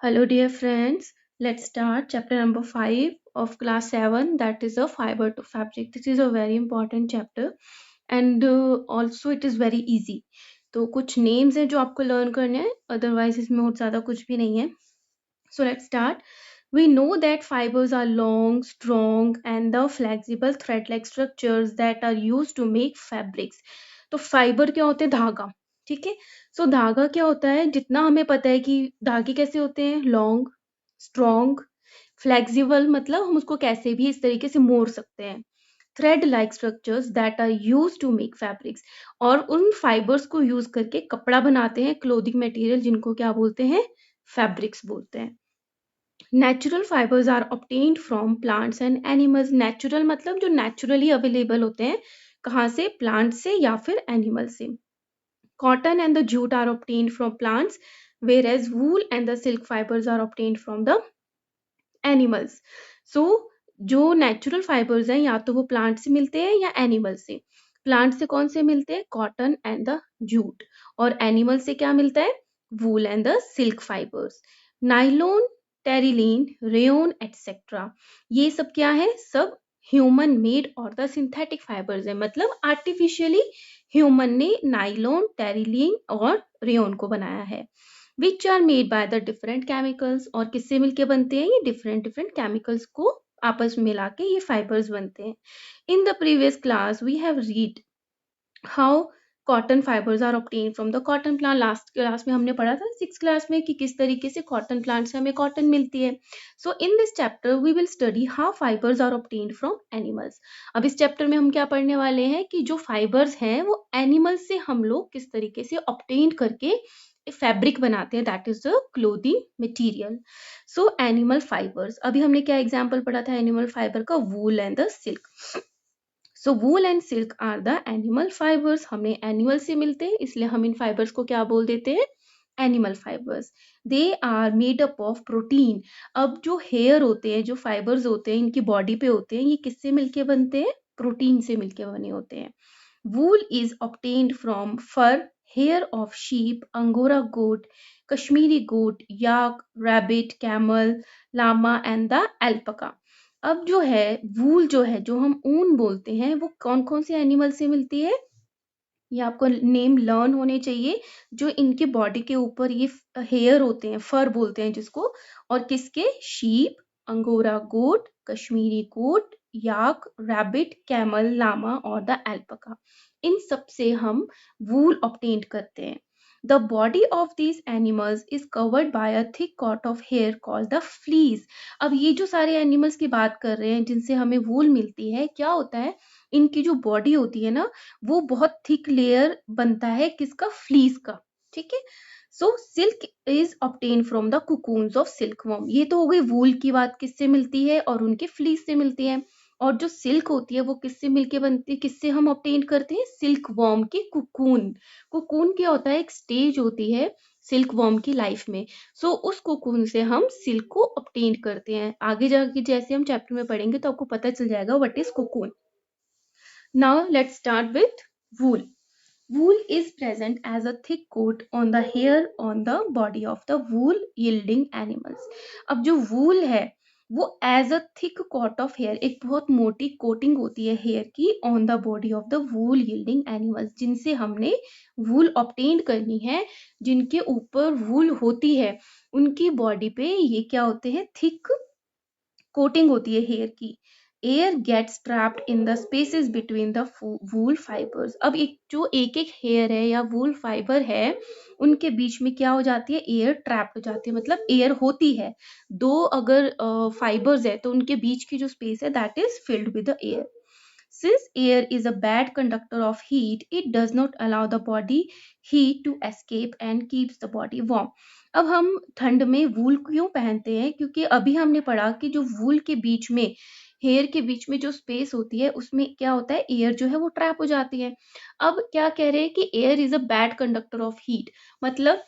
Hello, dear friends. Let's start chapter number 5 of class 7, that is a fiber to fabric. This is a very important chapter and also it is very easy. तो कुछ names हैं जो आपको learn करने हैं, otherwise इसमें बहुत ज़्यादा कुछ भी नहीं है. So let's start. We know that fibers are long, strong and the flexible thread-like structures that are used to make fabrics. तो फाइबर क्या होते हैं? धागा. ठीक है. सो धागा क्या होता है? जितना हमें पता है कि धागे कैसे होते हैं, लॉन्ग, स्ट्रॉन्ग, फ्लेक्सिबल, मतलब हम उसको कैसे भी इस तरीके से मोड़ सकते हैं. Thread like structures that are used to make fabrics, और उन फाइबर्स को यूज करके कपड़ा बनाते हैं, क्लोथिंग मटेरियल, जिनको क्या बोलते हैं, फैब्रिक्स बोलते हैं. Natural fibres are obtained from plants and animals. Natural मतलब जो नेचुरली अवेलेबल होते हैं, कहाँ से? प्लांट से या फिर एनिमल से. Cotton and the jute are obtained from plants, whereas wool and the silk fibers are obtained from the animals. So जो नेचुरल फाइबर्स हैं, या तो वो प्लांट से मिलते हैं या एनिमल से. प्लांट से कौन से मिलते हैं? Cotton and the jute. और एनिमल से क्या मिलता है? Wool and the silk fibres. Nylon, terylene, rayon etcetera, ये सब क्या है? सब ह्यूमन मेड और द सिंथेटिक फाइबर्स है. मतलब आर्टिफिशियली ह्यूमन ने नाइलॉन, टेरिलीन और रेयोन को बनाया है. Which are made by the different chemicals, और किससे मिलके बनते हैं? ये डिफरेंट डिफरेंट केमिकल्स को आपस में मिला के ये फाइबर्स बनते हैं. In the previous class we have read how cotton fibres are obtain from the cotton plant. Last class में हमने पढ़ा था 6th क्लास में कि किस तरीके से कॉटन प्लांट से हमें कॉटन मिलती है. So in this chapter we will study how fibres are obtained from animals. अब इस चैप्टर में हम क्या पढ़ने वाले हैं कि जो फाइबर्स हैं वो एनिमल्स से हम लोग किस तरीके से ऑब्टेन करके फैब्रिक बनाते हैं, that is the clothing material. So animal fibres, अभी हमने क्या एग्जांपल पढ़ा था एनिमल फाइबर का? Wool and the silk. So wool and silk are the animal fibres. हमें एनिमल से मिलते हैं, इसलिए हम इन फाइबर्स को क्या बोल देते हैं? Animal fibres. They are made up of protein. अब जो हेयर होते हैं, जो फाइबर्स होते हैं, इनकी बॉडी पे होते हैं, ये किससे मिलके बनते हैं? प्रोटीन से मिलके बने होते हैं. Wool is obtained from fur, hair of sheep, Angora goat, Kashmiri goat, yak, rabbit, camel, llama and the alpaca. अब जो है वूल, जो है, जो हम ऊन बोलते हैं, वो कौन कौन से एनिमल से मिलती है? ये आपको नेम लर्न होने चाहिए. जो इनके बॉडी के ऊपर ये हेयर होते हैं, फर बोलते हैं जिसको, और किसके? शीप, अंगोरा गोट, कश्मीरी गोट, याक, रैबिट, कैमल, लामा और द एल्पका. इन सब से हम वूल ऑब्टेन करते हैं. The body of these animals is covered by a thick coat of hair called the fleece. अब ये जो सारे एनिमल्स की बात कर रहे हैं जिनसे हमें वूल मिलती है, क्या होता है? इनकी जो बॉडी होती है ना, वो बहुत थिक लेयर बनता है किसका? फ्लीस का. ठीक है. So silk is obtain from the cocoons of silk worm. ये तो हो गई वूल की बात, किससे मिलती है? और उनके फ्लीस से मिलती है. और जो सिल्क होती है वो किससे मिलके बनती है? किससे हम ऑब्टेन करते हैं? सिल्क वर्म के कुकून. कुकून क्या होता है? एक स्टेज होती है सिल्क वर्म की लाइफ में. सो उस कुकून से हम सिल्क को ऑब्टेन करते हैं. आगे जाके जैसे हम चैप्टर में पढ़ेंगे तो आपको पता चल जाएगा what is cocoon. Now let's start with wool. Wool is present as a thick coat on the hair on the body of the wool yielding animals. अब जो wool है वो as a thick coat of hair, एक बहुत मोटी coating होती है hair की on the body of the wool yielding animals, जिनसे हमने wool obtain करनी है, जिनके ऊपर wool होती है, उनकी बॉडी पे ये क्या होते हैं? थिक कोटिंग होती है हेयर की. Air gets trapped in the spaces between the wool fibres. अब एक जो एक एक हेयर है या वूल फाइबर है, उनके बीच में क्या हो जाती है? एयर ट्रैप्ड हो जाती है. मतलब एयर होती है, दो अगर फाइबर्स है तो उनके बीच की जो स्पेस है that is filled with the air. Since air is a bad conductor of heat, it does not allow the body heat to escape and keeps the body warm. अब हम ठंड में वूल क्यों पहनते हैं? क्योंकि अभी हमने पढ़ा कि जो वूल के बीच में, हेयर के बीच में जो स्पेस होती है, उसमें क्या होता है? एयर जो है वो ट्रैप हो जाती है. अब क्या कह रहे हैं कि air is a bad conductor of heat. मतलब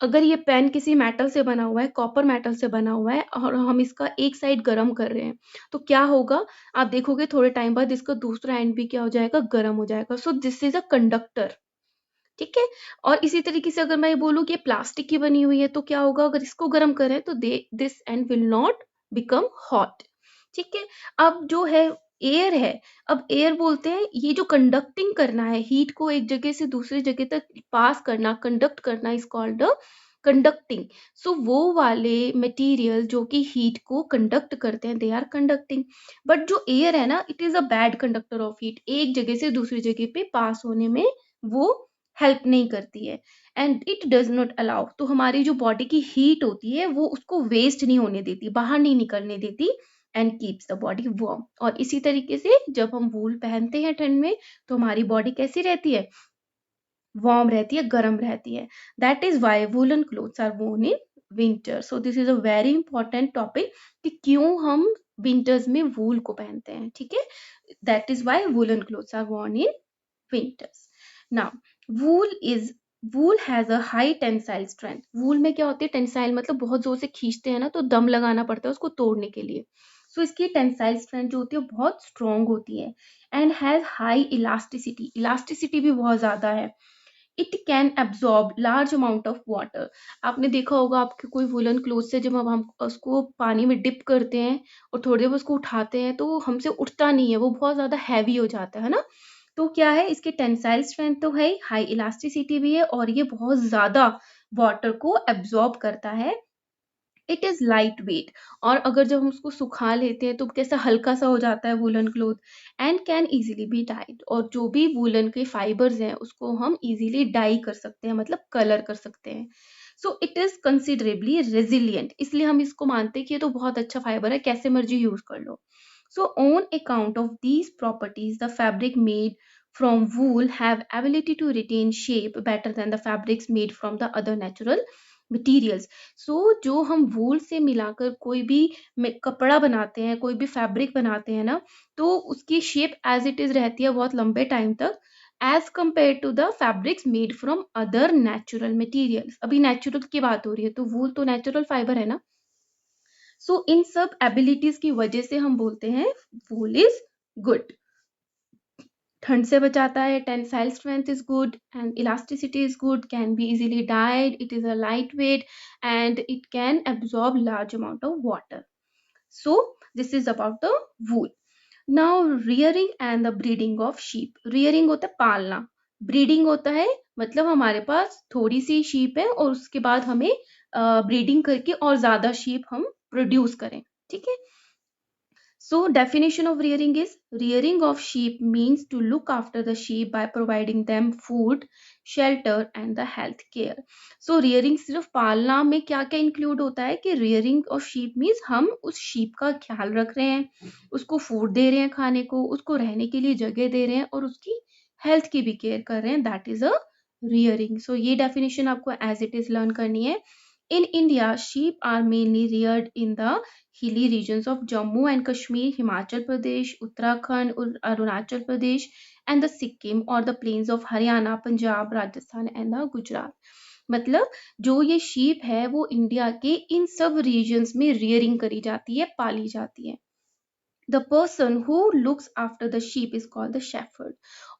अगर ये पेन किसी मेटल से बना हुआ है, कॉपर मेटल से बना हुआ है, और हम इसका एक साइड गर्म कर रहे हैं, तो क्या होगा? आप देखोगे थोड़े टाइम बाद इसका दूसरा एंड भी क्या हो जाएगा? गर्म हो जाएगा. सो दिस इज अ कंडक्टर. ठीक है। और इसी तरीके से अगर मैं ये बोलूँ कि प्लास्टिक की बनी हुई है तो क्या होगा, अगर इसको गर्म करें तो this and will not become hot. ठीक है। अब जो है एयर है, अब एयर बोलते हैं ये जो कंडक्टिंग करना है, हीट को एक जगह से दूसरी जगह तक पास करना, कंडक्ट करना इज कॉल्ड कंडक्टिंग। सो वो वाले मटेरियल जो कि हीट को कंडक्ट करते हैं, दे आर कंडक्टिंग। बट जो एयर है ना, it is a bad conductor of heat, एक जगह से दूसरी जगह पे पास होने में वो हेल्प नहीं करती है, and it does not allow. तो हमारी जो बॉडी की हीट होती है वो उसको वेस्ट नहीं होने देती, बाहर नहीं निकलने देती, and keeps the body warm. और इसी तरीके से जब हम वूल पहनते हैं ठंड में तो हमारी बॉडी कैसी रहती है, वार्म रहती है, गर्म रहती है। That is why woollen clothes are worn in winter. So this is a very important topic कि क्यों हम विंटर्स में वूल को पहनते हैं। ठीक है, that is why woollen clothes are worn in winters. Now wool is wool has a high tensile strength. Wool में क्या होती है, टेंसाइल मतलब बहुत जोर से खींचते हैं ना तो दम लगाना पड़ता है उसको तोड़ने के लिए। सो इसकी टेंसाइल स्ट्रेंथ जो होती है बहुत स्ट्रॉन्ग होती है, and has high elasticity, elasticity भी बहुत ज्यादा है। It can absorb large amount of water. आपने देखा होगा आपके कोई वुलन क्लोथ से जब हम उसको पानी में डिप करते हैं और थोड़ी देर उसको उठाते हैं तो वो हमसे उठता नहीं है, वो बहुत ज्यादा हैवी हो जाता है ना। तो क्या है, इसकी टेंसाइल स्ट्रेंथ तो है, हाई इलास्टिसिटी भी है, और ये बहुत ज्यादा वाटर को एब्जॉर्ब करता है। इट इज लाइट वेट, और अगर जब हम उसको सुखा लेते हैं तो कैसा हल्का सा हो जाता है woollen cloth, and can easily B died. और जो भी वूलन के फाइबर्स हैं उसको हम इजीली डाई कर सकते हैं, मतलब कलर कर सकते हैं। So it is considerably resilient, इसलिए हम इसको मानते हैं कि ये तो बहुत अच्छा फाइबर है, कैसे मर्जी यूज कर लो। So on account of these properties the fabric made from wool have ability to retain shape better than the fabrics made from the other natural materials. सो जो हम वूल से मिलाकर कोई भी कपड़ा बनाते हैं, कोई भी फैब्रिक बनाते हैं ना, तो उसकी शेप एज इट इज रहती है बहुत लंबे टाइम तक, as compare to the fabrics made from other natural materials. अभी नेचुरल की बात हो रही है तो वूल तो नेचुरल फाइबर है ना। सो इन सब एबिलिटीज की वजह से हम बोलते हैं वूल इज गुड। ठंड से बचाता है, tensile strength is good, and elasticity is good, can be easily died, it is a light weight, and it can absorb large amount of water. So this is about the wool. Now rearing and the breeding of sheep. rearing होता है पालना, breeding होता है मतलब हमारे पास थोड़ी सी sheep है और उसके बाद हमें ब्रीडिंग करके और ज्यादा sheep हम प्रोड्यूस करें। ठीक है। So definition of rearing is, rearing of sheep means to look after the sheep by providing them food, shelter and the health care. So rearing सिर्फ पालना में क्या क्या इंक्लूड होता है कि rearing of sheep means हम उस sheep का ख्याल रख रहे हैं, उसको फूड दे रहे हैं खाने को, उसको रहने के लिए जगह दे रहे हैं और उसकी हेल्थ की भी केयर कर रहे हैं, that is a rearing. So ये definition आपको as it is learn करनी है। In India, sheep are mainly reared in the hilly regions of Jammu and Kashmir, Himachal Pradesh, Uttarakhand, Arunachal Pradesh, and the Sikkim or the plains of Haryana, Punjab, Rajasthan and the Gujarat. मतलब जो ये sheep है वो India के इन सब regions में rearing करी जाती है, पाली जाती है। The person who looks after the sheep is called the shepherd,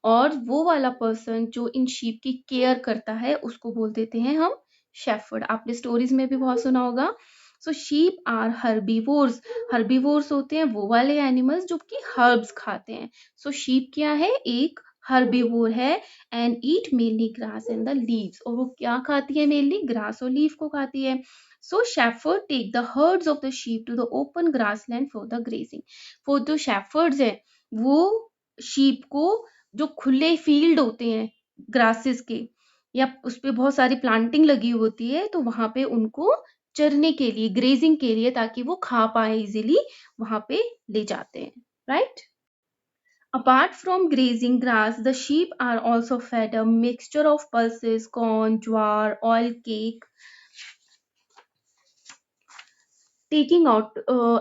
और वो वाला पर्सन जो इन शीप की केयर करता है उसको बोल देते हैं हम शेफर्ड। आपने स्टोरीज में भी बहुत सुना होगा। सो शीप आर हर्बीवोर्स, हर्बीवोर्स होते हैं वो वाले एनिमल्स जो कि हर्ब्स खाते हैं। सो शीप क्या है, एक हर्बीवोर है, and eat mainly grass and the leaves, और वो क्या खाती है, मेनली ग्रास और लीफ को खाती है। So shepherd take the herds of the sheep to the open grassland for the grazing. वो जो शेफर्ड्स हैं वो शीप को जो खुले फील्ड होते हैं ग्रासेस के, या उस पे बहुत सारी प्लांटिंग लगी होती है तो वहां पे उनको चरने के लिए, ग्रेजिंग के लिए, ताकि वो खा पाए इजीली, वहां पे ले जाते हैं, right. Apart from grazing grass, the sheep are also fed a mixture of pulses, corn, jowar, oil cake, taking out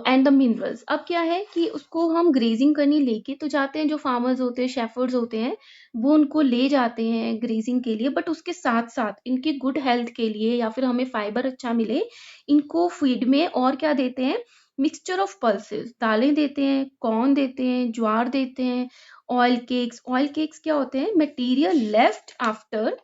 and the minerals. अब क्या है कि उसको हम ग्रेजिंग करने लेके तो जाते हैं, जो फार्मर्स होते हैं, शेफर्ड्स होते हैं, वो उनको ले जाते हैं ग्रेजिंग के लिए, बट उसके साथ साथ इनकी गुड हेल्थ के लिए या फिर हमें फाइबर अच्छा मिले, इनको फीड में और क्या देते हैं, मिक्सचर ऑफ पल्सेस, दालें देते हैं, कॉर्न देते हैं, ज्वार देते हैं, ऑयल केक्स। ऑयल केक्स क्या होते हैं, material left after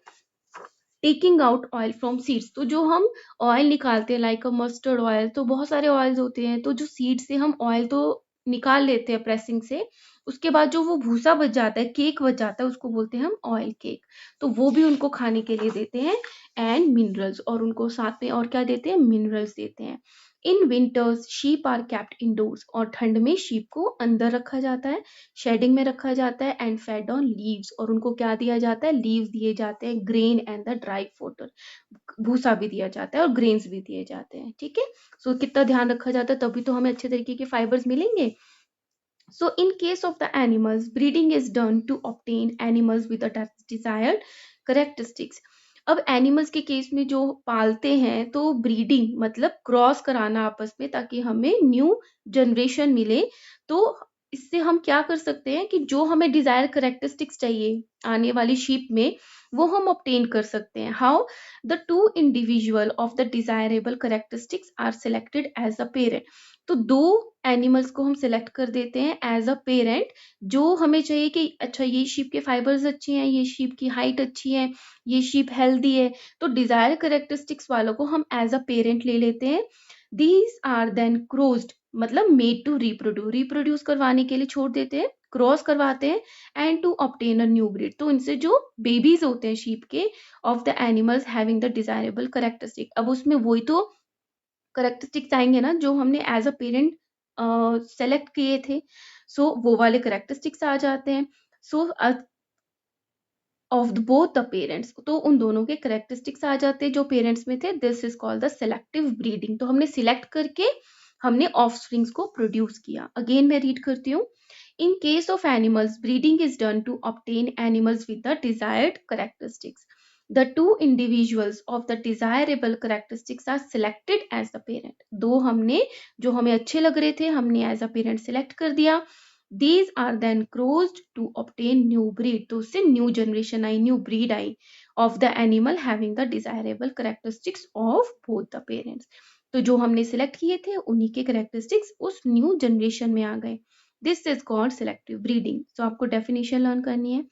taking out oil from seeds, तो जो हम ऑयल निकालते हैं लाइक अ मस्टर्ड ऑयल, तो बहुत सारे ऑयल्स होते हैं, तो जो सीड से हम ऑयल तो निकाल लेते हैं प्रेसिंग से, उसके बाद जो वो भूसा बच जाता है, केक बच जाता है, उसको बोलते हैं हम ऑयल केक। तो वो भी उनको खाने के लिए देते हैं। एंड मिनरल्स, और उनको साथ में और क्या देते हैं, मिनरल्स देते हैं। In winters sheep are kept indoors, और ठंड में शीप को अंदर रखा जाता है, शेडिंग में रखा जाता है। एंड फेड ऑन लीव्स, और उनको क्या दिया जाता है, लीव्स दिए जाते हैं, grain and the dry footer, भूसा भी दिया जाता है और ग्रेन्स भी दिए जाते हैं। ठीक है, सो कितना ध्यान रखा जाता है, तभी तो हमें अच्छे तरीके के फाइबर्स मिलेंगे। So in case of the animals, breeding is done to obtain animals with the desired characteristics. अब एनिमल्स के केस में जो पालते हैं, तो ब्रीडिंग मतलब क्रॉस कराना आपस में, ताकि हमें न्यू जनरेशन मिले। तो इससे हम क्या कर सकते हैं कि जो हमें डिजायर करेक्टरिस्टिक्स चाहिए आने वाली शीप में, वो हम ऑब्टेन कर सकते हैं। How? The two individual of the desirable characteristics are selected as a parent. तो दो एनिमल्स को हम सिलेक्ट कर देते हैं एज अ पेरेंट, जो हमें चाहिए कि अच्छा ये शीप के फाइबर्स अच्छे हैं, ये शीप की हाइट अच्छी है, ये शीप हेल्दी है, तो डिजायर करेक्टरिस्टिक्स वालों को हम एज अ पेरेंट ले लेते हैं। दीज आर देन क्रोज्ड, मतलब मेड टू रिप्रोड्यूस करवाने के लिए छोड़ देते हैं, क्रॉस करवाते हैं। And to obtain a new breed, तो इनसे जो बेबीज होते हैं शीप के, of the animals having the desirable characteristic, अब उसमें वही तो करेक्टरिस्टिक्स आएंगे ना जो हमने एज अ पेरेंट सेलेक्ट किए थे, सो वो वाले करेक्टरिस्टिक्स आ जाते हैं। सो ऑफ बोथ द पेरेंट्स, तो उन दोनों के करेक्टरिस्टिक्स आ जाते हैं जो पेरेंट्स में थे। This is called the selective breeding. तो हमने सिलेक्ट करके हमने ऑफस्प्रिंग्स को प्रोड्यूस किया। अगेन मैं रीड करती हूँ। In case of animals, breeding is done to obtain animals with the desired characteristics. The two individuals of the desirable characteristics are selected as the parent. दो हमने जो हमें अच्छे लग रहे थे हमने एज अ पेरेंट सिलेक्ट कर दिया। These are then crossed to obtain new breed. तो उससे new generation I, new breed I of the animal having the desirable characteristics of both the parents. तो जो हमने सिलेक्ट किए थे उन्हीं के करेक्टरिस्टिक्स उस न्यू जनरेशन में आ गए। This is called selective breeding. तो आपको डेफिनेशन लर्न करनी है।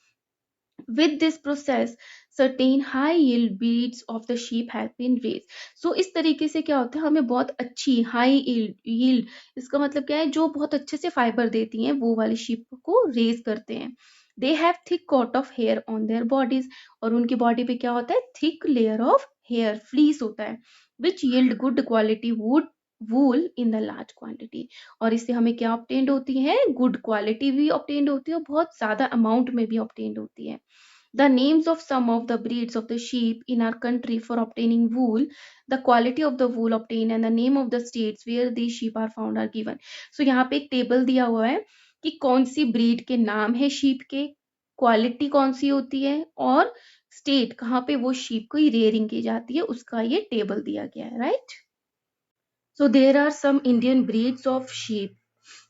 With this process, certain high yield breeds of the sheep have been raised. So इस तरीके से क्या होता है, हमें बहुत अच्छी हाई yield, इसका मतलब क्या है, जो बहुत अच्छे से फाइबर देती हैं, वो वाली शीप को रेज करते हैं। They have thick coat of hair on their bodies, और उनकी बॉडी पे क्या होता है, thick layer of hair, fleece होता है, which yield good quality wool in the large quantity. और इससे हमें क्या ऑब्टेन्ड होती है, गुड क्वालिटी भी ऑब्टेन्ड होती है और बहुत ज्यादा अमाउंट में भी ऑब्टेन्ड होती है। The names of some of the breeds of the sheep in our country for obtaining wool, the quality of the wool obtained and the name of the states where these sheep are found are given. So यहाँ पे एक table दिया हुआ है कि कौन सी breed के नाम है शीप के, क्वालिटी कौन सी होती है, और स्टेट कहाँ पे वो शीप को रेयरिंग की जाती है, उसका ये टेबल दिया गया है। Right, so there are some Indian breeds of sheep.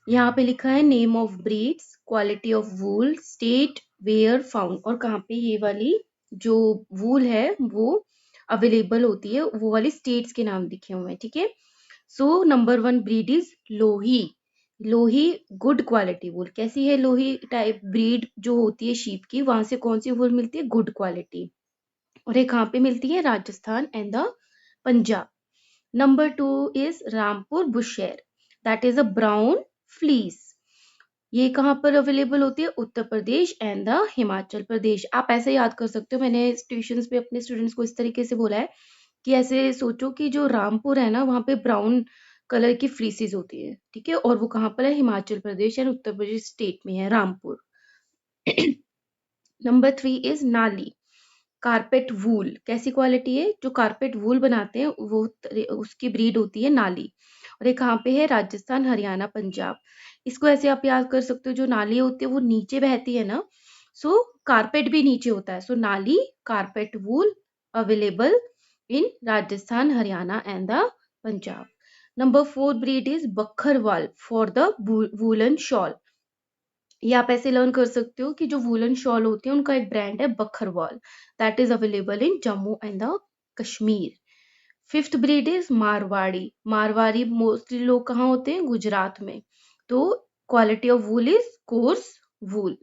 यहाँ पे लिखा है name of breeds, quality of wool, state where found, और कहाँ पे ये वाली जो वूल है वो अवेलेबल होती है, वो वाली स्टेट्स के नाम लिखे हुए हैं। ठीक है, so number 1 breed is Lohi. Lohi good quality wool. कैसी है लोही टाइप ब्रीड जो होती है शीप की, वहां से कौन सी वूल मिलती है, गुड क्वालिटी, और ये कहाँ पे मिलती है, Rajasthan and the Punjab. Number 2 is Rampur Bushehr, that is a brown fleece. ये कहाँ पर अवेलेबल होती है, उत्तर प्रदेश एंड द हिमाचल प्रदेश। आप ऐसे याद कर सकते हो, मैंने ट्यूशंस पे अपने स्टूडेंट्स को इस तरीके से बोला है कि ऐसे सोचो कि जो रामपुर है ना, वहाँ पे ब्राउन कलर की फ्लीसीज होती है। ठीक है, और वो कहाँ पर है, हिमाचल प्रदेश एंड उत्तर प्रदेश स्टेट में है रामपुर। नंबर 3 इज नाली, कारपेट वूल। कैसी क्वालिटी है, जो कारपेट वूल बनाते हैं वो उसकी ब्रीड होती है नाली, और ये कहाँ पे है, राजस्थान हरियाणा पंजाब। इसको ऐसे आप याद कर सकते हो, जो नाली होती है वो नीचे बहती है ना, सो कारपेट भी नीचे होता है, so Nali carpet wool available in Rajasthan Haryana and the Punjab. Number 4 breed is Bakharwal for the woollen shawl. ये आप ऐसे लर्न कर सकते हो कि जो वूलन शॉल होती है उनका एक ब्रांड है Bakharwal, that is available in Jammu and the Kashmir. Fifth breed is Marwari. Marwari mostly लोग कहाँ होते हैं, गुजरात में, तो quality of wool is coarse wool.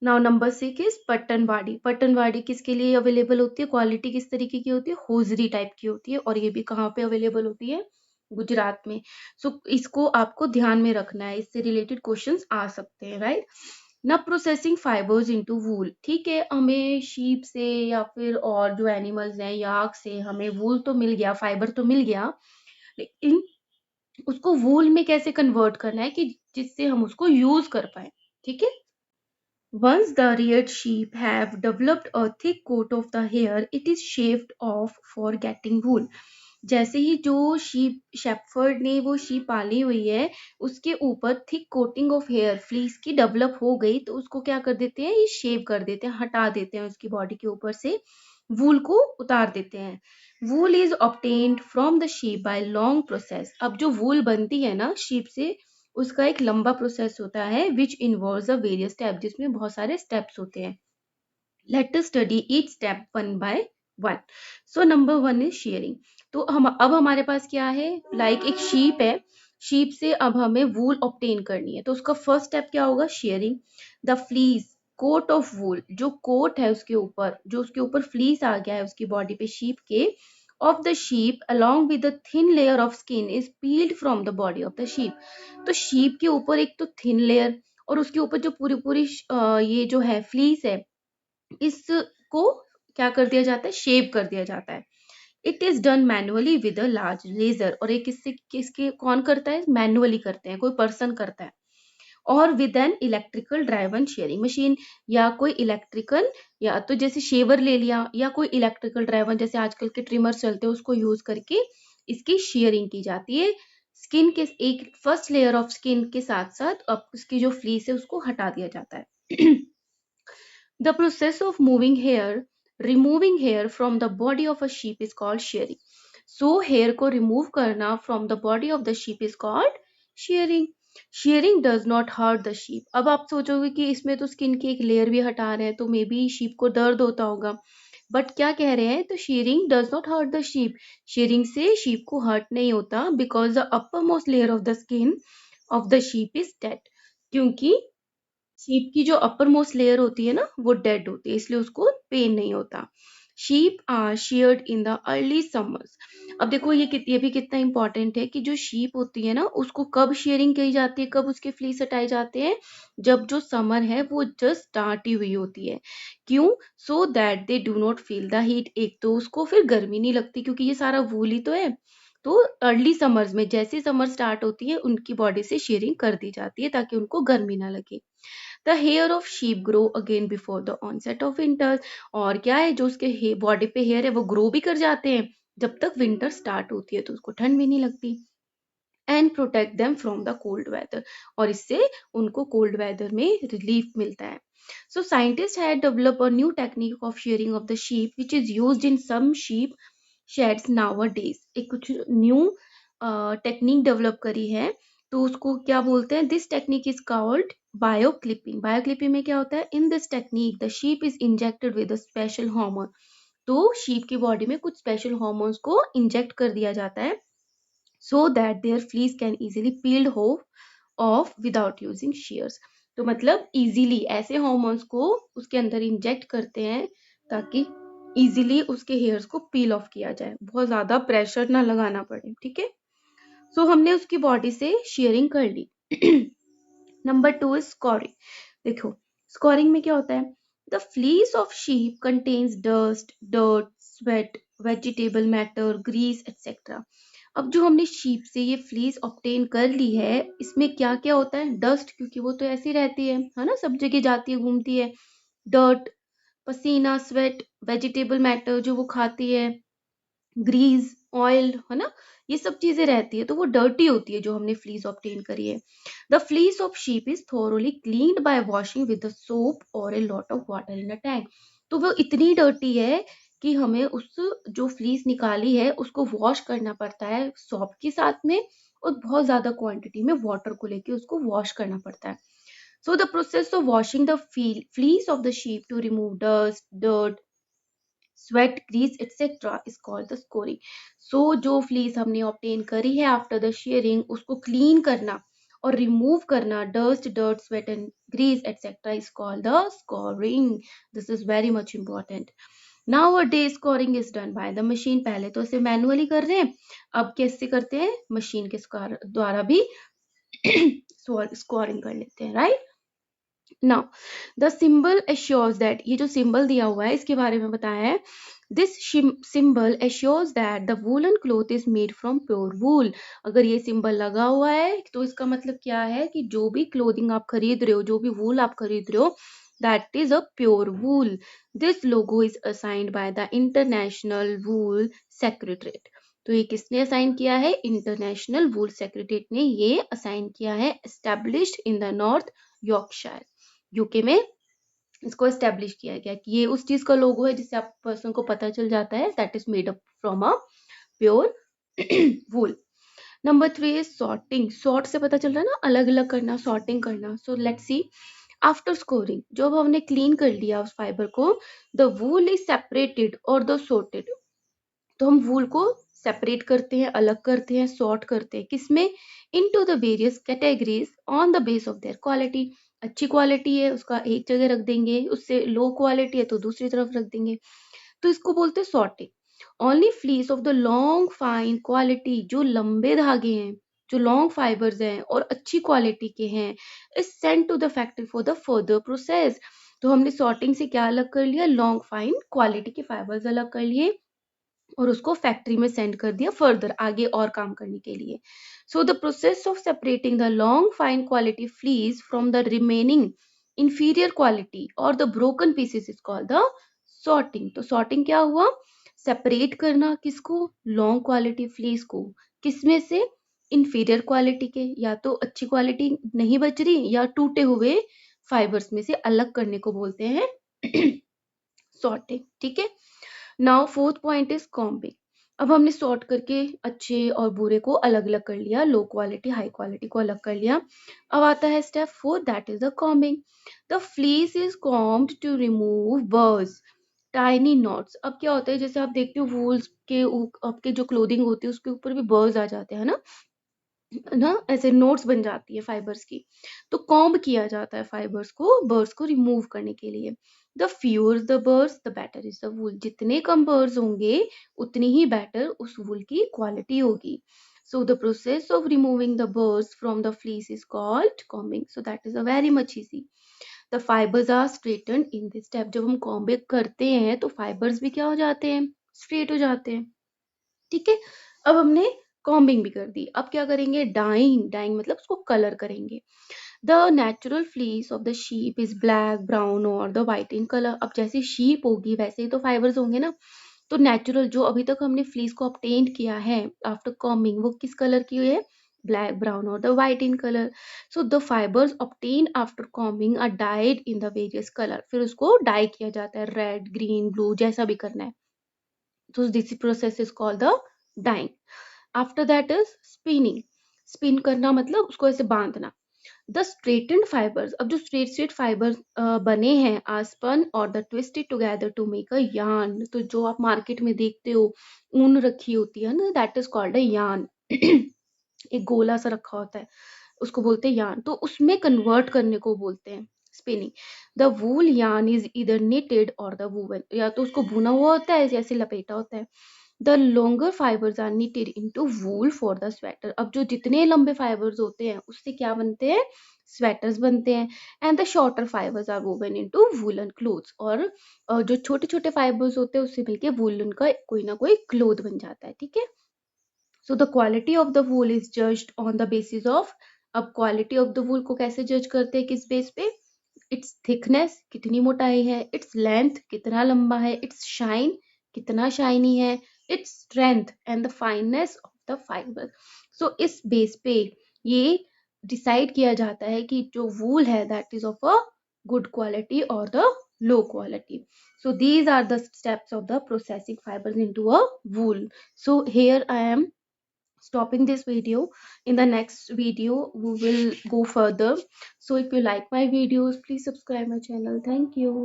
Now number 6 is Patanwadi. Patanwadi किसके लिए अवेलेबल होती है? क्वालिटी किस तरीके की होती है? होजरी टाइप की होती है, और ये भी कहाँ पे अवेलेबल होती है? गुजरात में। सो इसको आपको ध्यान में रखना है, इससे रिलेटेड क्वेश्चंस आ सकते हैं, राइट। ना प्रोसेसिंग फाइबर्स इनटू वूल। ठीक है, हमें शीप से या फिर और जो एनिमल्स हैं याक से हमें वूल तो मिल गया, फाइबर तो मिल गया, लेकिन उसको वूल में कैसे कन्वर्ट करना है कि जिससे हम उसको यूज कर पाए। ठीक है। Once the reared sheep have developed a thick coat of the hair, it is shaved off for getting wool. जैसे ही जो शीप शेफर्ड ने वो शीप पाली हुई है, उसके ऊपर thick coating of hair fleece की डेवलप हो गई, तो उसको क्या कर देते हैं? ये शेव कर देते हैं, हटा देते हैं उसकी बॉडी के ऊपर से, वूल को उतार देते हैं। Wool is obtained from the sheep by long process. अब जो वूल बनती है ना शीप से, उसका एक लंबा प्रोसेस होता है which involves a various step, जिसमें बहुत सारे स्टेप्स होते हैं। Let us study each step one by one. So number 1 is sharing. तो हम अब हमारे पास क्या है? लाइक एक शीप है, शीप से अब हमें वूल ऑब्टेन करनी है, तो उसका फर्स्ट स्टेप क्या होगा? Shearing. The fleece coat of wool, जो कोट है उसके ऊपर, जो उसके ऊपर फ्लीस आ गया है उसकी बॉडी पे शीप के, of the sheep along with the thin layer of skin is peeled from the body of the sheep। तो शीप के ऊपर एक तो थिन लेयर, और उसके ऊपर जो पूरी पूरी ये जो है फ्लीस है, इसको क्या कर दिया जाता है? शेव कर दिया जाता है। It is done manually with a large razor. और ये किससे किसके कौन करता है? मैनुअली करते हैं, कोई पर्सन करता है। और with an electrical driven sharing machine, या कोई इलेक्ट्रिकल, या तो जैसे शेवर ले लिया, या कोई इलेक्ट्रिकल ड्राइवन जैसे आजकल के ट्रिमर चलते हैं, उसको यूज करके इसकी शेयरिंग की जाती है। स्किन के एक फर्स्ट लेयर ऑफ स्किन के साथ साथ अब उसकी जो फ्लीस है उसको हटा दिया जाता है। The process of removing hair from the body of a sheep is called shearing. So hair को remove करना from the body of the sheep is called shearing. Shearing does not hurt the sheep. अब आप सोचोगे कि इसमें तो skin की एक लेयर भी हटा रहे हैं, तो मे बी शीप को दर्द होता होगा, बट क्या कह रहे हैं? तो shearing does not hurt the sheep. shearing से शीप को हर्ट नहीं होता, because the uppermost layer of the skin of the sheep is dead. क्योंकि शीप की जो अपर मोस्ट लेयर होती है ना, वो डेड होती है, इसलिए उसको पेन नहीं होता। Sheep are sheared in the early summers. अब देखो ये भी कितना इंपॉर्टेंट है कि जो शीप होती है ना, उसको कब शेयरिंग की जाती है, कब उसके फ्लीस हटाए जाते हैं? जब जो समर है वो जस्ट स्टार्ट ही हुई होती है। क्यों? So that they do not feel the heat. एक तो उसको फिर गर्मी नहीं लगती, क्योंकि ये सारा वूल ही तो है। तो अर्ली समर्स में, जैसे समर स्टार्ट होती है, उनकी बॉडी से शेयरिंग कर दी जाती है ताकि उनको गर्मी ना लगे। The hair of sheep grow again before the onset of winter. और क्या है, जो उसके बॉडी पे हेयर है वो ग्रो भी कर जाते हैं जब तक विंटर स्टार्ट होती है, तो उसको ठंड भी नहीं लगती। And protect them from the cold weather. और इससे उनको कोल्ड वेदर में रिलीफ मिलता है। So scientist had develop a new technique of shearing of the sheep which is used in some sheep sheds nowadays. एक कुछ न्यू टेक्निक डेवलप करी है, तो उसको क्या बोलते हैं? This technique is called bioclipping. Bioclipping में क्या होता है? In this technique the sheep is injected with a special hormone. तो शीप की बॉडी में कुछ स्पेशल हार्मोन्स को इंजेक्ट कर दिया जाता है, so that their fleece can easily peeled हो ऑफ विदाउट यूजिंग shears। तो मतलब इजीली ऐसे हार्मोन्स को उसके अंदर इंजेक्ट करते हैं ताकि इजीली उसके हेयर्स को पील ऑफ किया जाए, बहुत ज्यादा प्रेशर ना लगाना पड़े। ठीक है। सो हमने उसकी बॉडी से शेयरिंग कर ली। Number 2 is scouring. देखो स्कोरिंग में क्या होता है? The fleece of sheep contains dust, dirt, sweat, vegetable matter, grease etcetera. अब जो हमने शीप से ये फ्लीस ऑब्टेन कर ली है, इसमें क्या क्या होता है? डस्ट, क्योंकि वो तो ऐसी रहती है ना, सब जगह जाती है, घूमती है। डर्ट, पसीना, स्वेट, वेजिटेबल मैटर जो वो खाती है, ग्रीस, ऑयल, है ना, ये सब चीजें रहती है, तो वो डर्टी होती है जो हमने फ्लीस ऑब्टेन करी है। The fleece of sheep is thoroughly cleaned by washing with soap और a lot of water in a tank. तो वो इतनी डर्टी है कि हमें उस जो फ्लीस निकाली है उसको वॉश करना पड़ता है सोप के साथ में, और बहुत ज्यादा क्वांटिटी में वाटर को लेके उसको वॉश करना पड़ता है। So the process of washing the fleece of the sheep to remove dust, dirt, sweat, grease etcetera is called the scouring. So जो फ्लीस हमने ऑब्टेन करी है आफ्टर द शेयरिंग, उसको क्लीन करना और रिमूव करना dust, dirt, sweat and grease etcetera is called the scouring. This is very much important. Now a day scouring is done by the machine. पहले तो इसे मैनुअली कर रहे हैं, अब कैसे करते हैं, मशीन के द्वारा भी स्कोरिंग कर लेते हैं, right. Now the symbol assures that, ये जो सिंबल दिया हुआ है इसके बारे में बताया है. This symbol assures that the woollen cloth is made from pure वूल. अगर ये सिंबल लगा हुआ है तो इसका मतलब क्या है कि जो भी क्लोथिंग आप खरीद रहे हो, जो भी वूल आप खरीद रहे हो, that is a pure wool. This logo is assigned by the international wool secretariat. तो ये किसने असाइन किया है, इंटरनेशनल वूल सेक्रेटरीट ने ये असाइन किया है. Established in the north Yorkshire, UK में इसको एस्टेब्लिश किया गया कि ये उस चीज का लोगो है जिससे आप पर्सन को पता चल जाता है that is made up from a pure wool. Number 3 is sorting. Sort से पता चल रहा है ना, अलग अलग करना, सॉर्टिंग करना. So let's see. After scoring, जब हमने क्लीन कर लिया उस फाइबर को, द वूल इज सेपरेटेड और द सॉर्टेड. तो हम वूल को सेपरेट करते हैं, अलग करते हैं, सॉर्ट करते हैं, किसमें, into the various categories on the base of their quality. अच्छी क्वालिटी है उसका एक जगह रख देंगे, उससे लो क्वालिटी है तो दूसरी तरफ रख देंगे. तो इसको बोलते हैं sorting. Only fleece of the long fine quality, जो लंबे धागे हैं, जो लॉन्ग फाइबर्स हैं और अच्छी क्वालिटी के हैं, is sent to the factory for the further process. तो हमने सॉर्टिंग से क्या अलग कर लिया, लॉन्ग फाइन क्वालिटी के फाइबर्स अलग कर लिए और उसको फैक्ट्री में सेंड कर दिया फर्दर, आगे और काम करने के लिए. So the process of separating the long fine quality fleece from the remaining inferior quality और the broken pieces is called the sorting. तो सॉर्टिंग क्या हुआ, सेपरेट करना, किसको, लॉन्ग क्वालिटी फ्लीज को, किसमें से, इंफीरियर क्वालिटी के, या तो अच्छी क्वालिटी नहीं बच रही या टूटे हुए फाइबर्स में से अलग करने को बोलते हैं सॉर्टिंग. ठीक है. Now fourth point is combing. अब हमने सॉर्ट करके अच्छे और बुरे को अलग अलग कर लिया, लो क्वालिटी हाई क्वालिटी को अलग कर लिया. अब आता है step 4, that is the combing. The fleece is combed to remove burrs tiny knots. अब क्या होता है, जैसे आप देखते हो वूल्स के आपके जो क्लोथिंग होती है उसके ऊपर भी बर्ड्स आ जाते हैं ना, ऐसे नोट्स बन जाती है फाइबर्स की. तो कॉम्ब किया जाता है फाइबर्स को, बर्ड्स को रिमूव करने के लिए. The fewer the birds the better is the वूल. जितने कम बर्ड्स होंगे उतनी ही बेटर उस वूल की क्वालिटी होगी. So the process of removing the birds from the fleece is called combing. So that is a very much easy. The fibres are straighten in this step. जब हम combing करते हैं तो फाइबर्स भी क्या हो जाते हैं, स्ट्रेट हो जाते हैं. ठीक है. अब हमने कॉम्बिंग भी कर दी, अब क्या करेंगे, डाइंग. डाइंग मतलब उसको कलर करेंगे. The natural fleece of the sheep is black, brown और द वाइट इन कलर. अब जैसे शीप होगी वैसे ही तो फाइबर्स होंगे ना. तो नेचुरल जो अभी तक हमने फ्लीस को ऑब्टेन किया है आफ्टर कॉम्बिंग, वो किस कलर की है, ब्लैक, ब्राउन और the white in colour. So the fibres obtain after combing are dyed in the various colour. फिर उसको डाई किया जाता है, रेड, ग्रीन, ब्लू, जैसा भी करना है. तो this process is called the dyeing. After that is spinning. Spin करना मतलब उसको ऐसे बांधना. द स्ट्रेटेंड फाइबर्स, अब जो स्ट्रेट स्ट्रेट फाइबर्स बने हैं आर स्पन और the twisted together to make a yarn. तो जो आप मार्केट में देखते हो ऊन रखी होती है ना, that is called a yarn. एक गोला सा रखा होता है, उसको बोलते हैं यार्न. तो उसमें कन्वर्ट करने को बोलते हैं spinning. The wool yarn is इधर knitted और द वूवन, या तो उसको बुना हुआ होता है जैसे लपेटा होता है. The longer fibres are knitted into wool for the sweater. अब जो जितने लंबे फाइबर्स होते हैं उससे क्या बनते हैं, स्वेटर्स बनते हैं. And the shorter fibres are woven into woolen clothes. और जो छोटे छोटे फाइबर्स होते हैं उससे मिलके वूलन का कोई ना कोई क्लोथ बन जाता है. ठीक है. So the quality of the wool is judged on the basis of. अब क्वालिटी ऑफ द वूल को कैसे जज करते हैं, किस बेस पे, इट्स थिकनेस कितनी मोटाई है, इट्स लेंथ कितना लंबा है, इट्स शाइन कितना शाइनी है, its strength and the fineness of the fibre. So इस बेस पे ये डिसाइड किया जाता है कि जो वूल है that is of a good quality और the low quality. So these are the steps of the processing fibers into a wool. So here I am stopping this video. In the next video we will go further. So if you like my videos, please subscribe my channel. Thank you.